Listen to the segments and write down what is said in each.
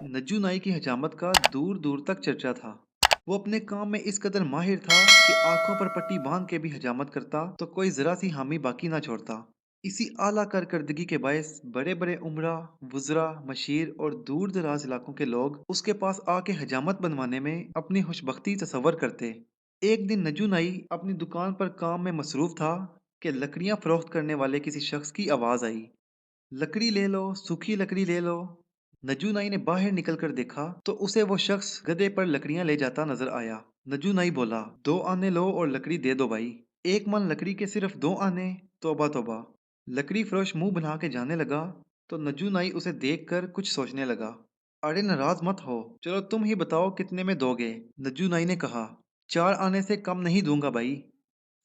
नज्जू नाई की हजामत का दूर दूर तक चर्चा था। वो अपने काम में इस कदर माहिर था कि आंखों पर पट्टी बांध के भी हजामत करता तो कोई जरा सी हामी बाकी ना छोड़ता। इसी आला कारकर्दगी के बायस बड़े बड़े उमरा, वुजरा, मशीर और दूर दराज इलाकों के लोग उसके पास आके हजामत बनवाने में अपनी खुशबख्ती तसव्वुर करते। एक दिन नज्जू नाई अपनी दुकान पर काम में मसरूफ था कि लकड़ियां फरोख्त करने वाले किसी शख्स की आवाज आई। लकड़ी ले लो, सूखी लकड़ी ले लो। नज्जू नाई ने बाहर निकलकर देखा तो उसे वो शख्स गधे पर लकड़ियां ले जाता नजर आया। नज्जू नाई बोला, 2 आने लो और लकड़ी दे दो भाई। 1 मन लकड़ी के सिर्फ 2 आने। तौबा तौबा। लकड़ी फरोश मुंह बना के जाने लगा तो नज्जू नाई उसे देखकर कुछ सोचने लगा। अरे नाराज मत हो, चलो तुम ही बताओ कितने में दोगे। नज्जू नाई ने कहा, 4 आने से कम नहीं दूंगा भाई।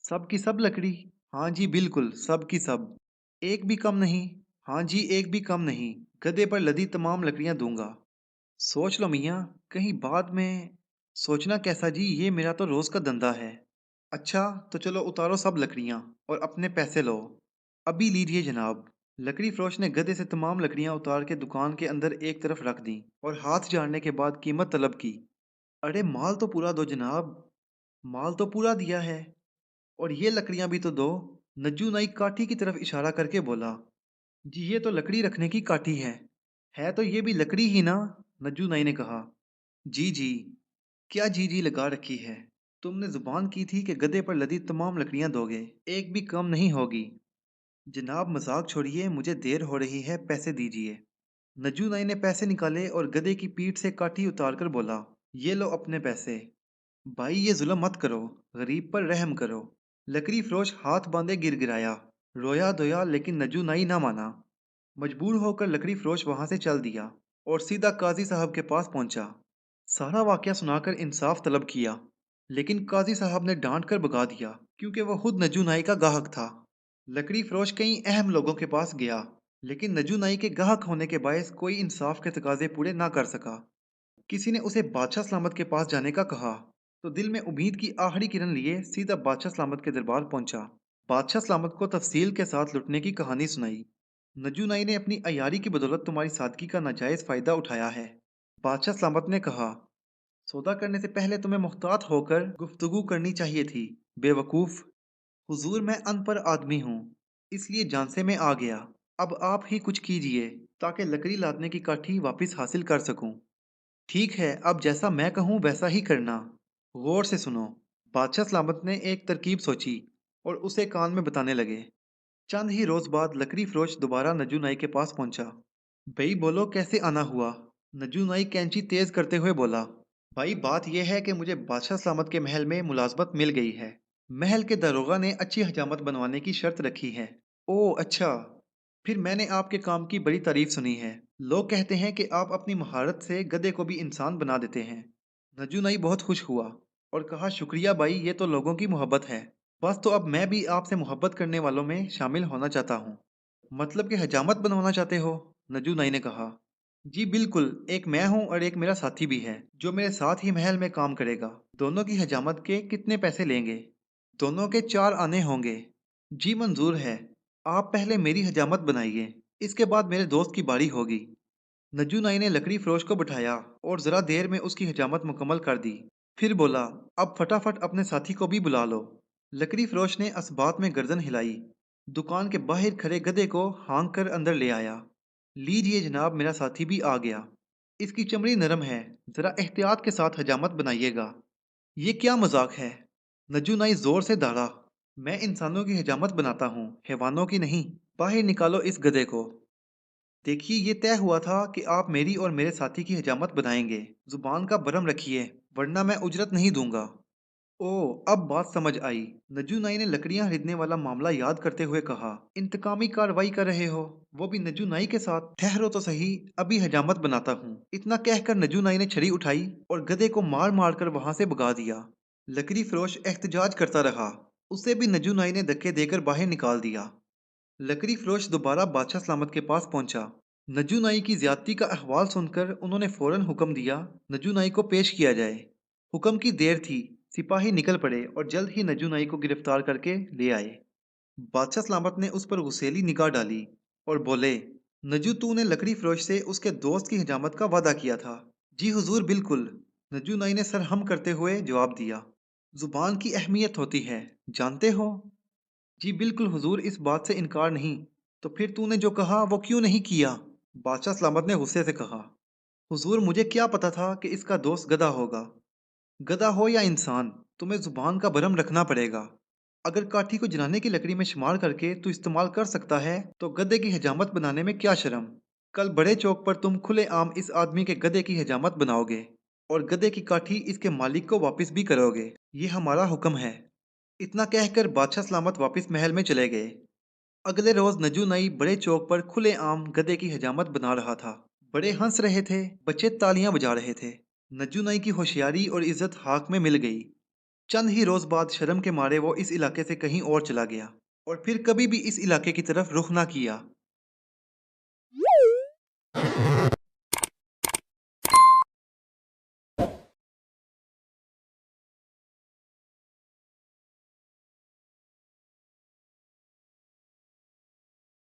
सब की सब लकड़ी? हाँ जी बिल्कुल, सब की सब। एक भी कम नहीं? हाँ जी, एक भी कम नहीं। गधे पर लदी तमाम लकड़ियां दूंगा। सोच लो मियाँ, कहीं बाद में। सोचना कैसा जी, ये मेरा तो रोज का धंधा है। अच्छा, तो चलो उतारो सब लकड़ियां और अपने पैसे लो। अभी लीजिए जनाब। लकड़ी फरोश ने गधे से तमाम लकड़ियां उतार के दुकान के अंदर एक तरफ रख दी और हाथ झाड़ने के बाद कीमत तलब की। अरे माल तो पूरा दो जनाब। माल तो पूरा दिया है। और ये लकड़ियां भी तो दो। नज्जू नाई काठी की तरफ इशारा करके बोला, जी ये तो लकड़ी रखने की काठी है। है तो ये भी लकड़ी ही ना? नज्जू नाई ने कहा। जी जी। क्या जी जी लगा रखी है? तुमने जुबान की थी कि गधे पर लदी तमाम लकड़ियां दोगे, एक भी कम नहीं होगी। जनाब मजाक छोड़िए, मुझे देर हो रही है, पैसे दीजिए। नज्जू नाई ने पैसे निकाले और गधे की पीठ से काठी उतारकर बोला, ये लो अपने पैसे। भाई ये जुल्म मत करो, गरीब पर रहम करो। लकड़ी फरोश हाथ बांधे गिड़गिड़ाया, रोया धोया, लेकिन नज्जू नाई ना माना। मजबूर होकर लकड़ी फरोश वहां से चल दिया और सीधा काजी साहब के पास पहुंचा। सारा वाकया सुनाकर इंसाफ तलब किया, लेकिन काजी साहब ने डांट कर भगा दिया क्योंकि वह खुद नज्जू नाई का गाहक था। लकड़ी फरोश कई अहम लोगों के पास गया, लेकिन नज्जू नाई के गाहक होने के बायस कोई इंसाफ के तकाजे पूरे ना कर सका। किसी ने उसे बादशाह सलामत के पास जाने का कहा तो दिल में उम्मीद की आखिरी किरण लिए सीधा बादशाह सलामत के दरबार पहुंचा। बादशाह सलामत को तफसील के साथ लुटने की कहानी सुनाई। नज्जू नाई ने अपनी अयारी की बदौलत तुम्हारी सादगी का नाजायज फायदा उठाया है। बादशाह सलामत ने कहा, सौदा करने से पहले तुम्हें मुख्तात होकर गुफ्तगू करनी चाहिए थी, बेवकूफ। हुजूर मैं अनपढ़ आदमी हूँ, इसलिए जान से मैं आ गया। अब आप ही कुछ कीजिए ताकि लकड़ी लादने की काठी वापस हासिल कर सकूं। ठीक है, अब जैसा मैं कहूँ वैसा ही करना। गौर से सुनो। बादशाह सलामत ने एक तरकीब सोची और उसे कान में बताने लगे। चंद ही रोज बाद लकड़ी फरोश दोबारा नज्जू नाई के पास पहुंचा। भाई बोलो कैसे आना हुआ? नज्जू नाई कैंची तेज करते हुए बोला, भाई बात यह है कि मुझे बादशाह सलामत के महल में मुलाजमत मिल गई है। महल के दरोगा ने अच्छी हजामत बनवाने की शर्त रखी है। ओह अच्छा। फिर मैंने आपके काम की बड़ी तारीफ सुनी है। लोग कहते हैं कि आप अपनी महारत से गधे को भी इंसान बना देते हैं। नज्जू नाई बहुत खुश हुआ और कहा, शुक्रिया भाई, ये तो लोगों की मोहब्बत है। बस तो अब मैं भी आपसे मोहब्बत करने वालों में शामिल होना चाहता हूँ। मतलब कि हजामत बनवाना चाहते हो? नज्जू नाई ने कहा। जी बिल्कुल, एक मैं हूँ और एक मेरा साथी भी है जो मेरे साथ ही महल में काम करेगा। दोनों की हजामत के कितने पैसे लेंगे? दोनों के 4 आने होंगे। जी मंजूर है। आप पहले मेरी हजामत बनाइए, इसके बाद मेरे दोस्त की बारी होगी। नज्जू नाई ने लकड़ी फरोश को बिठाया और जरा देर में उसकी हजामत मुकम्मल कर दी। फिर बोला, अब फटाफट अपने साथी को भी बुला लो। लकड़ी फरोश ने असबात में गर्दन हिलाई, दुकान के बाहर खड़े गधे को हाँक कर अंदर ले आया। लीजिए जनाब, मेरा साथी भी आ गया। इसकी चमड़ी नरम है, जरा एहतियात के साथ हजामत बनाइएगा। ये क्या मजाक है? नज्जू नाई जोर से दौड़ा, मैं इंसानों की हजामत बनाता हूँ, हैवानों की नहीं। बाहर निकालो इस गधे को। देखिए, ये तय हुआ था कि आप मेरी और मेरे साथी की हजामत बनाएंगे। जुबान का बरम रखिए, वरना मैं उजरत नहीं दूंगा। ओह, अब बात समझ आई। नज्जू नाई ने लकड़ियां खरीदने वाला मामला याद करते हुए कहा, इंतकामी कार्रवाई कर रहे हो? वो भी नज्जू नाई के साथ? ठहरो तो सही, अभी हजामत बनाता हूँ। इतना कहकर नज्जू नाई ने छड़ी उठाई और गधे को मार मार कर वहां से भगा दिया। लकड़ी फरोश एहतजाज करता रहा, उसे भी नज्जू नाई ने धक्के देकर बाहर निकाल दिया। लकड़ी फरोश दोबारा बादशाह सलामत के पास पहुंचा। नज्जू नाई की ज्यादती का अहवाल सुनकर उन्होंने फौरन हुक्म दिया, नज्जू नाई को पेश किया जाए। हुक्म की देर थी, सिपाही निकल पड़े और जल्द ही नज्जू नाई को गिरफ्तार करके ले आए। बादशाह सलामत ने उस पर गुस्सेली निगाह डाली और बोले, नजू तूने लकड़ी फरोश से उसके दोस्त की हजामत का वादा किया था। जी हुजूर बिल्कुल। नजू नाई ने सर हम करते हुए जवाब दिया। जुबान की अहमियत होती है, जानते हो? जी बिल्कुल हुजूर, इस बात से इनकार नहीं। तो फिर तूने जो कहा वो क्यों नहीं किया? बादशाह सलामत ने गुस्से से कहा। हुजूर मुझे क्या पता था कि इसका दोस्त गधा होगा। गधा हो या इंसान, तुम्हें जुबान का भरम रखना पड़ेगा। अगर काठी को जलाने की लकड़ी में शुमार करके तू इस्तेमाल कर सकता है तो गधे की हजामत बनाने में क्या शर्म। कल बड़े चौक पर तुम खुले आम इस आदमी के गधे की हजामत बनाओगे और गधे की काठी इसके मालिक को वापस भी करोगे। ये हमारा हुक्म है। इतना कहकर बादशाह सलामत वापस महल में चले गए। अगले रोज नजू नई बड़े चौक पर खुले आम गधे की हजामत बना रहा था। बड़े हंस रहे थे, बच्चे तालियां बजा रहे थे। नजू नई की होशियारी और इज्जत हाक में मिल गई। चंद ही रोज बाद शर्म के मारे वो इस इलाके से कहीं और चला गया और फिर कभी भी इस इलाके की तरफ रुख ना किया।